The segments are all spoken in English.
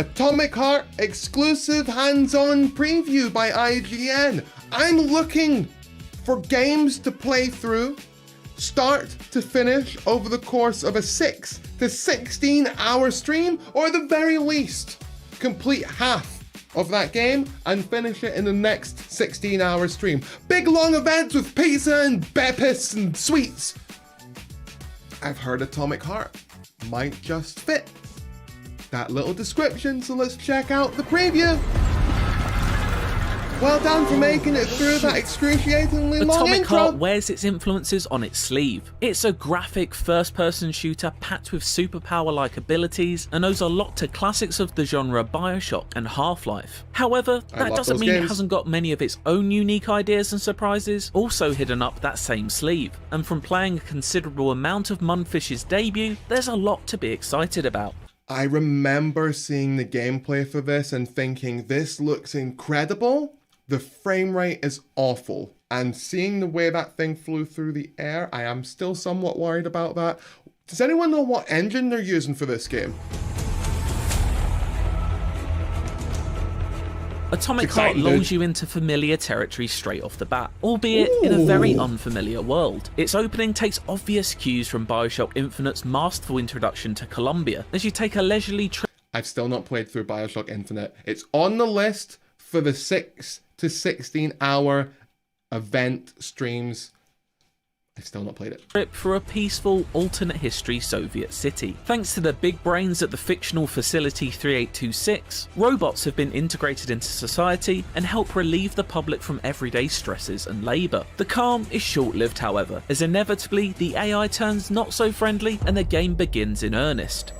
Atomic Heart exclusive hands-on preview by IGN. I'm looking for games to play through, start to finish, over the course of a 6 to 16 hour stream, or at the very least, complete half of that game and finish it in the next 16 hour stream. Big long events with pizza and bepis and sweets. I've heard Atomic Heart might just fit that little description, so let's check out the preview. Well done for making it through that excruciatingly long Atomic intro. Heart wears its influences on its sleeve. It's a graphic first-person shooter packed with superpower-like abilities and owes a lot to classics of the genre BioShock and Half-Life. However, that doesn't mean it hasn't got many of its own unique ideas and surprises also hidden up that same sleeve. And from playing a considerable amount of Mundfish's debut, there's a lot to be excited about. I remember seeing the gameplay for this and thinking, this looks incredible. The frame rate is awful, and seeing the way that thing flew through the air, I am still somewhat worried about that. Does anyone know what engine they're using for this game? Atomic Heart lulls you into familiar territory straight off the bat, albeit in a very unfamiliar world. Its opening takes obvious cues from BioShock Infinite's masterful introduction to Columbia, as you take a leisurely trip. I've still not played through BioShock Infinite. It's on the list for the 6 to 16 hour event streams. I've still not played it. Trip for a peaceful, alternate history Soviet city. Thanks to the big brains at the fictional Facility 3826, robots have been integrated into society and help relieve the public from everyday stresses and labour. The calm is short-lived, however, as inevitably the AI turns not so friendly and the game begins in earnest.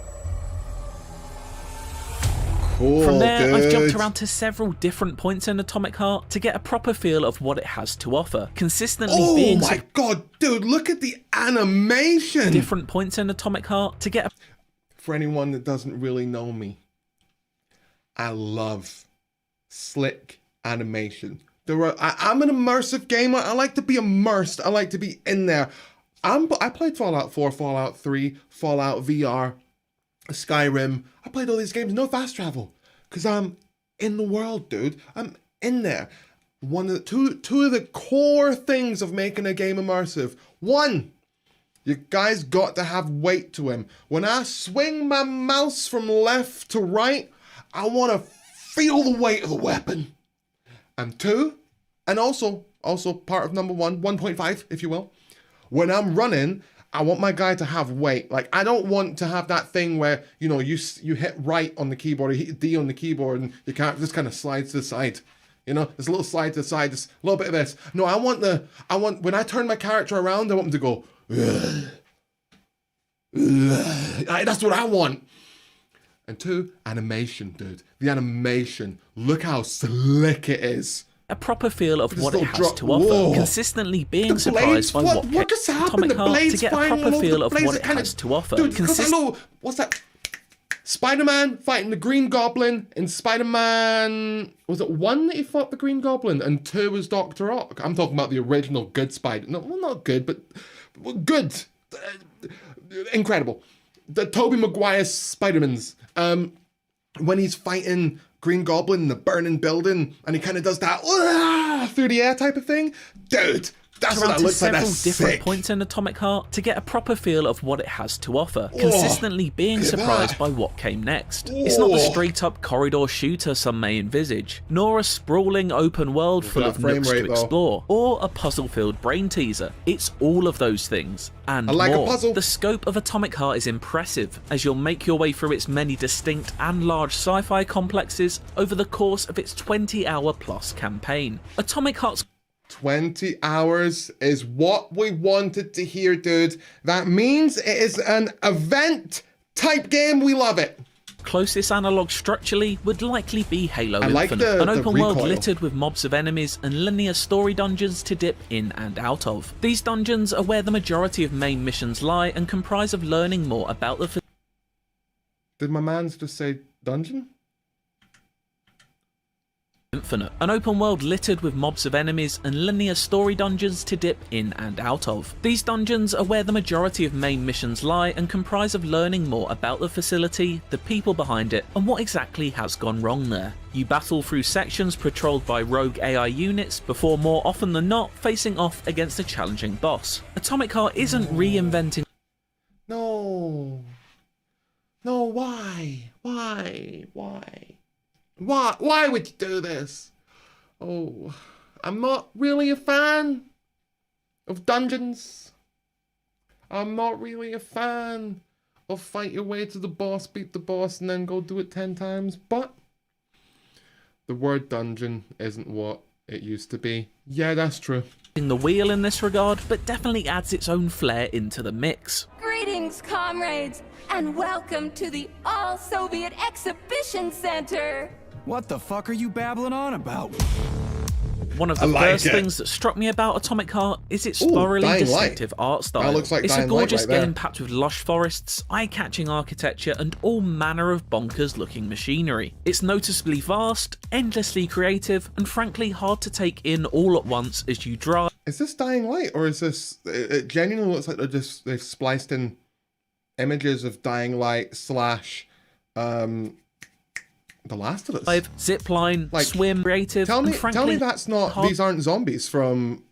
From there, I've jumped around to several different points in Atomic Heart to get a proper feel of what it has to offer, consistently being god, dude, look at the animation! Different points in Atomic Heart to get a... For anyone that doesn't really know me, I love slick animation. I'm an immersive gamer. I like to be immersed. I like to be in there. I played Fallout 4, Fallout 3, Fallout VR, Skyrim. I played all these games, no fast travel, because I'm in the world, dude. I'm in there. Two of the core things of making a game immersive. One, you guys got to have weight to him. When I swing my mouse from left to right, I want to feel the weight of the weapon. And two, and also part of number 1.5, if you will, when I'm running, I want my guy to have weight. Like, I don't want to have that thing where, you know, you hit right on the keyboard, or you hit D on the keyboard, and you can't just kind of slide to the side. You know, there's a little slide to the side, just a little bit of this. No, I want when I turn my character around, I want him to go, that's what I want. And two, animation, dude. The animation, look how slick it is. A proper feel of what it has to offer, consistently being surprised by what just happened? Atomic The Heart blades to get a flying proper all over feel the of place. what it has to offer. Dude, what's that? Spider-Man fighting the Green Goblin in Spider-Man... Was it 1 that he fought the Green Goblin and 2 was Dr. Ock? I'm talking about the original good Spider... No, well, not good, but good. Incredible. The Tobey Maguire's Spider-Mans. When he's fighting Green Goblin in the burning building and he kind of does that through the air type of thing. Dude, that's what that looks like. That's several different sick. points in Atomic Heart to get a proper feel of what it has to offer, consistently being surprised by what came next. It's not the straight-up corridor shooter some may envisage, nor a sprawling open world full of nooks to explore, or a puzzle-filled brain teaser. It's all of those things, and more. The scope of Atomic Heart is impressive, as you'll make your way through its many distinct and large sci-fi complexes over the course of its 20-hour-plus campaign. Atomic Heart's 20 hours is what we wanted to hear, dude. That means it is an event type game. We love it. Closest analogue structurally would likely be Halo Infinite, an open world littered with mobs of enemies and linear story dungeons to dip in and out of. These dungeons are where the majority of main missions lie and comprise of learning more about the... Did my mans just say dungeon? Infinite, an open world littered with mobs of enemies and linear story dungeons to dip in and out of. These dungeons are where the majority of main missions lie and comprise of learning more about the facility, the people behind it, and what exactly has gone wrong there. You battle through sections patrolled by rogue AI units before more often than not facing off against a challenging boss. Atomic Heart isn't reinventing. No. No, why? Why? Why would you do this? Oh, I'm not really a fan of dungeons. I'm not really a fan of fight your way to the boss, beat the boss, and then go do it 10 times. But the word dungeon isn't what it used to be. Yeah, that's true. The wheel in this regard, but definitely adds its own flair into the mix. Greetings, comrades, and welcome to the All-Soviet Exhibition Center! What the fuck are you babbling on about? One of the first things that struck me about Atomic Heart is its thoroughly distinctive art style. That looks like it's a Dying gorgeous Light right game packed with lush forests, eye-catching architecture, and all manner of bonkers-looking machinery. It's noticeably vast, endlessly creative, and frankly hard to take in all at once as you drive. Is this Dying Light, or is this... It genuinely looks like they've spliced in images of Dying Light / The Last of Us. Zipline, like, swim, creative, tell me, and frankly, tell me that's not... These aren't zombies from...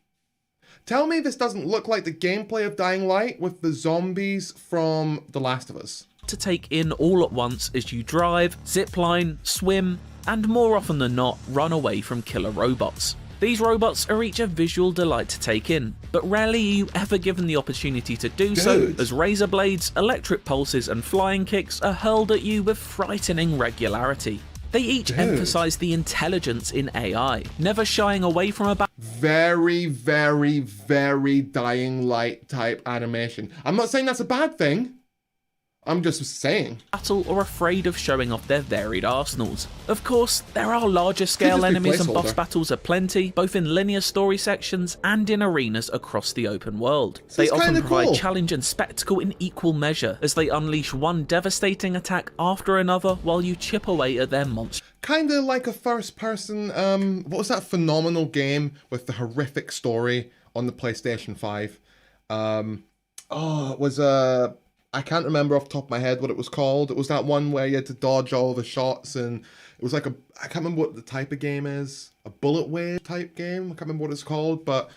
Tell me this doesn't look like the gameplay of Dying Light with the zombies from The Last of Us. To take in all at once as you drive, zipline, swim, and more often than not, run away from killer robots. These robots are each a visual delight to take in, but rarely are you ever given the opportunity to do so, as razor blades, electric pulses, and flying kicks are hurled at you with frightening regularity. They each emphasize the intelligence in AI, never shying away from a very, very, very Dying Light type animation. I'm not saying that's a bad thing. I'm just saying. Battle or afraid of showing off their varied arsenals. Of course, there are larger scale enemies and boss battles aplenty, both in linear story sections and in arenas across the open world. They often provide challenge and spectacle in equal measure, as they unleash one devastating attack after another while you chip away at their monster. Kinda like a first person, what was that phenomenal game with the horrific story on the PlayStation 5? It was I can't remember off the top of my head what it was called. It was that one where you had to dodge all the shots, and it was like I can't remember what the type of game is. A bullet wave type game. I can't remember what it's called, but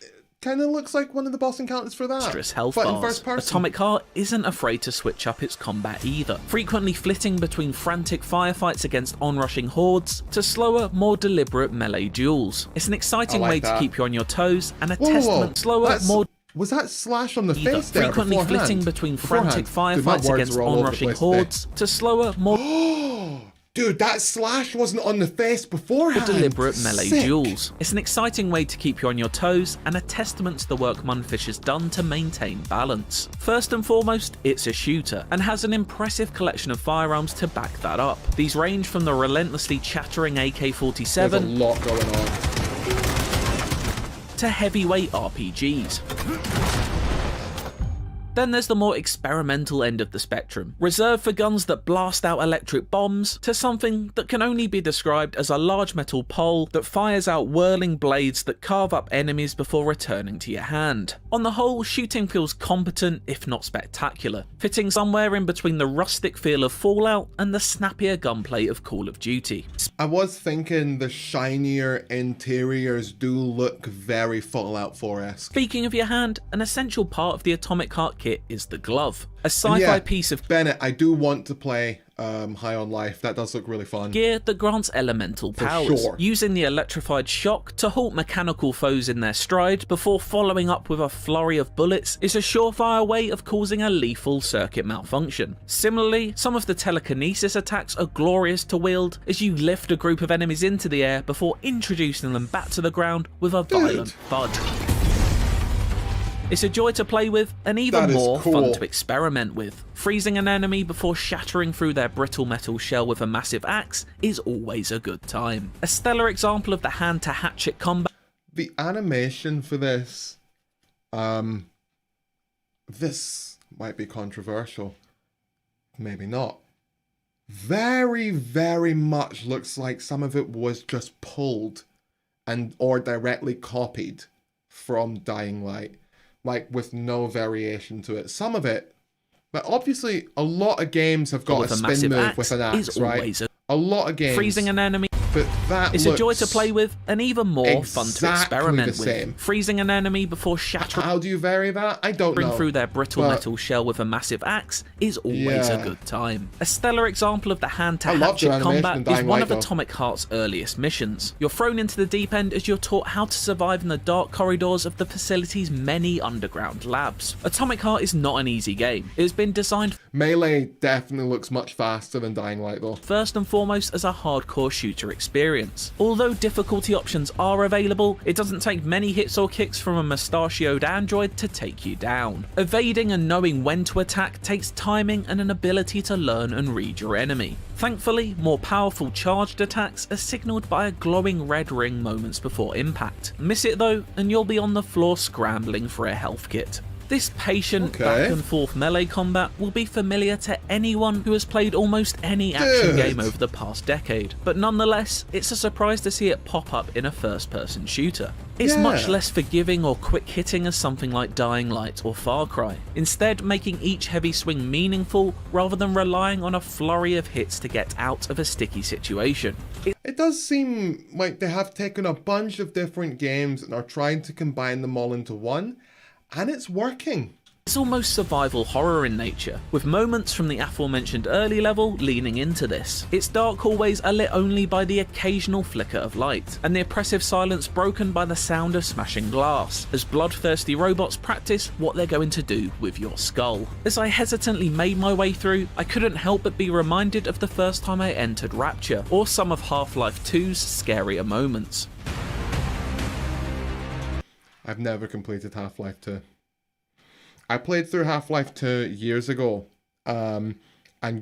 it kind of looks like one of the boss encounters for that. Health but bars. In first person. Atomic Heart isn't afraid to switch up its combat either, frequently flitting between frantic firefights against onrushing hordes to slower, more deliberate melee duels. It's an exciting way to keep you on your toes, and a testament slower, more... Was that slash on the face there frequently beforehand? flitting between frantic firefights against onrushing hordes to slower, more... Dude, that slash wasn't on the face beforehand. Deliberate melee duels. It's an exciting way to keep you on your toes, and a testament to the work Munfish has done to maintain balance. First and foremost, it's a shooter, and has an impressive collection of firearms to back that up. These range from the relentlessly chattering AK-47... There's a lot going on. ...to heavyweight RPGs. Then there's the more experimental end of the spectrum, reserved for guns that blast out electric bombs, to something that can only be described as a large metal pole that fires out whirling blades that carve up enemies before returning to your hand. On the whole, shooting feels competent, if not spectacular, fitting somewhere in between the rustic feel of Fallout and the snappier gunplay of Call of Duty. I was thinking the shinier interiors do look very Fallout 4-esque. Speaking of your hand, an essential part of the Atomic Heart kit is the glove. A sci-fi piece of Bennett, I do want to play High on Life. That does look really fun. Gear that grants elemental powers, sure. using the electrified shock to halt mechanical foes in their stride before following up with a flurry of bullets is a surefire way of causing a lethal circuit malfunction. Similarly, some of the telekinesis attacks are glorious to wield as you lift a group of enemies into the air before introducing them back to the ground with a violent thud. It's a joy to play with, and even more fun to experiment with. Freezing an enemy before shattering through their brittle metal shell with a massive axe is always a good time. A stellar example of the hand-to-hatchet combat. The animation for this, this might be controversial. Maybe not. very, very much looks like some of it was just pulled and or directly copied from Dying Light, like with no variation to it. Some of it, but obviously a lot of games have got a spin move with an axe, right? A lot of games. Freezing an enemy. But that it's a joy to play with and even more fun to experiment with. Freezing an enemy before shattering How do you vary that? I don't know. through their brittle metal shell with a massive axe is always a good time. A stellar example of the hand-to-hatchet combat is one of Atomic Heart's earliest missions. You're thrown into the deep end as you're taught how to survive in the dark corridors of the facility's many underground labs. Atomic Heart is not an easy game. It has been designed Melee definitely looks much faster than Dying Light though. first and foremost as a hardcore shooter experience. Although difficulty options are available, it doesn't take many hits or kicks from a mustachioed android to take you down. Evading and knowing when to attack takes timing and an ability to learn and read your enemy. Thankfully, more powerful charged attacks are signalled by a glowing red ring moments before impact. Miss it though, and you'll be on the floor scrambling for a health kit. This patient back and forth melee combat will be familiar to anyone who has played almost any action game over the past decade, but nonetheless, it's a surprise to see it pop up in a first-person shooter. It's much less forgiving or quick-hitting as something like Dying Light or Far Cry, instead making each heavy swing meaningful rather than relying on a flurry of hits to get out of a sticky situation. It does seem like they have taken a bunch of different games and are trying to combine them all into one, and it's working. It's almost survival horror in nature, with moments from the aforementioned early level leaning into this. Its dark hallways are lit only by the occasional flicker of light, and the oppressive silence broken by the sound of smashing glass, as bloodthirsty robots practice what they're going to do with your skull. As I hesitantly made my way through, I couldn't help but be reminded of the first time I entered Rapture, or some of Half-Life 2's scarier moments. I've never completed Half-Life 2. I played through Half-Life 2 years ago, and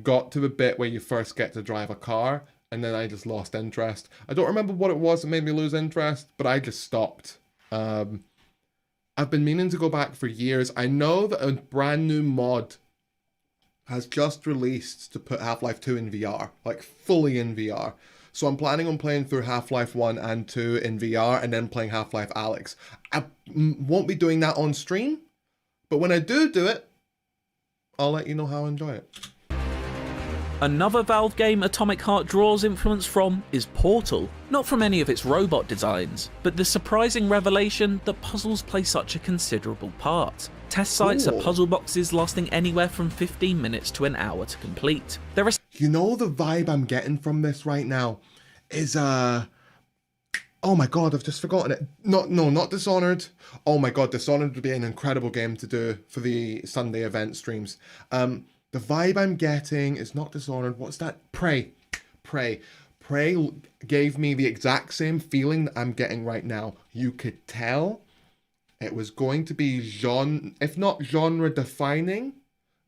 got to the bit where you first get to drive a car, and then I just lost interest. I don't remember what it was that made me lose interest, but I just stopped. I've been meaning to go back for years. I know that a brand new mod has just released to put Half-Life 2 in VR, like fully in VR. So I'm planning on playing through Half-Life 1 and 2 in VR and then playing Half-Life Alyx. I won't be doing that on stream, but when I do it, I'll let you know how I enjoy it. Another Valve game Atomic Heart draws influence from is Portal. Not from any of its robot designs, but the surprising revelation that puzzles play such a considerable part. Test sites are puzzle boxes lasting anywhere from 15 minutes to an hour to complete. There are You know the vibe I'm getting from this right now is oh my god, I've just forgotten it. Not Dishonored. Oh my god, Dishonored would be an incredible game to do for the Sunday event streams. The vibe I'm getting is not Dishonored. What's that? Prey. Prey gave me the exact same feeling that I'm getting right now. You could tell it was going to be if not genre defining,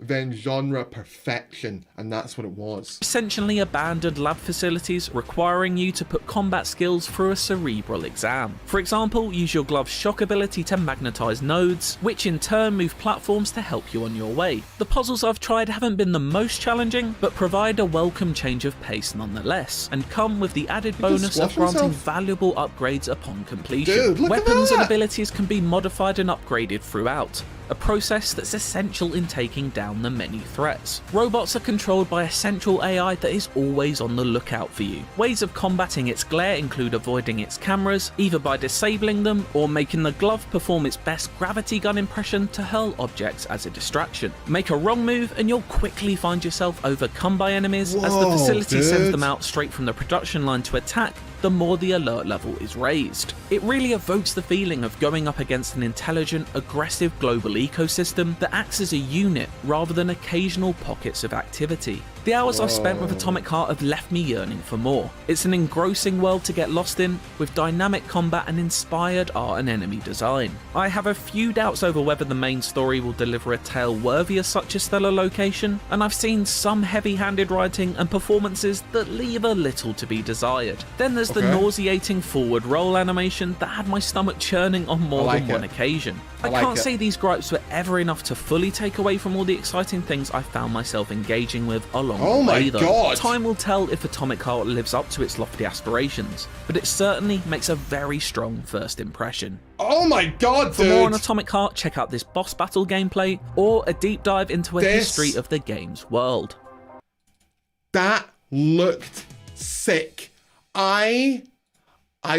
then genre perfection, and that's what it was. Essentially abandoned lab facilities requiring you to put combat skills through a cerebral exam. For example, use your glove's shock ability to magnetize nodes, which in turn move platforms to help you on your way. The puzzles I've tried haven't been the most challenging, but provide a welcome change of pace nonetheless, and come with the added bonus of granting valuable upgrades upon completion. Dude, look Weapons at and that! abilities can be modified and upgraded throughout, a process that's essential in taking down the many threats. Robots are controlled by a central AI that is always on the lookout for you. Ways of combating its glare include avoiding its cameras, either by disabling them or making the glove perform its best gravity gun impression to hurl objects as a distraction. Make a wrong move and you'll quickly find yourself overcome by enemies as the facility sends them out straight from the production line to attack, the more the alert level is raised. It really evokes the feeling of going up against an intelligent, aggressive global ecosystem that acts as a unit rather than occasional pockets of activity. The hours I've spent with Atomic Heart have left me yearning for more. It's an engrossing world to get lost in, with dynamic combat and inspired art and enemy design. I have a few doubts over whether the main story will deliver a tale worthy of such a stellar location, and I've seen some heavy-handed writing and performances that leave a little to be desired. Then there's the nauseating forward roll animation that had my stomach churning on more than one occasion. I can't say these gripes were ever enough to fully take away from all the exciting things I found myself engaging with along along Oh the my way though. God. Time will tell if Atomic Heart lives up to its lofty aspirations, but it certainly makes a very strong first impression. Oh my God, For dude. more on Atomic Heart, check out this boss battle gameplay or a deep dive into a history of the game's world. That looked sick. I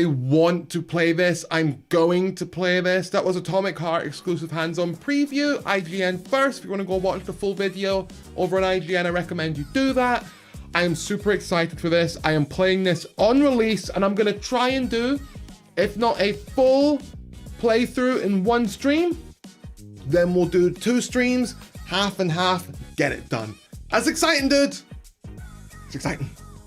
want to play this. I'm going to play this. That was Atomic Heart exclusive hands-on preview. IGN first. If you want to go watch the full video over on IGN, I recommend you do that. I am super excited for this. I am playing this on release, and I'm going to try and do, if not a full playthrough in one stream, then we'll do 2 streams, half and half, get it done. That's exciting, dude. It's exciting.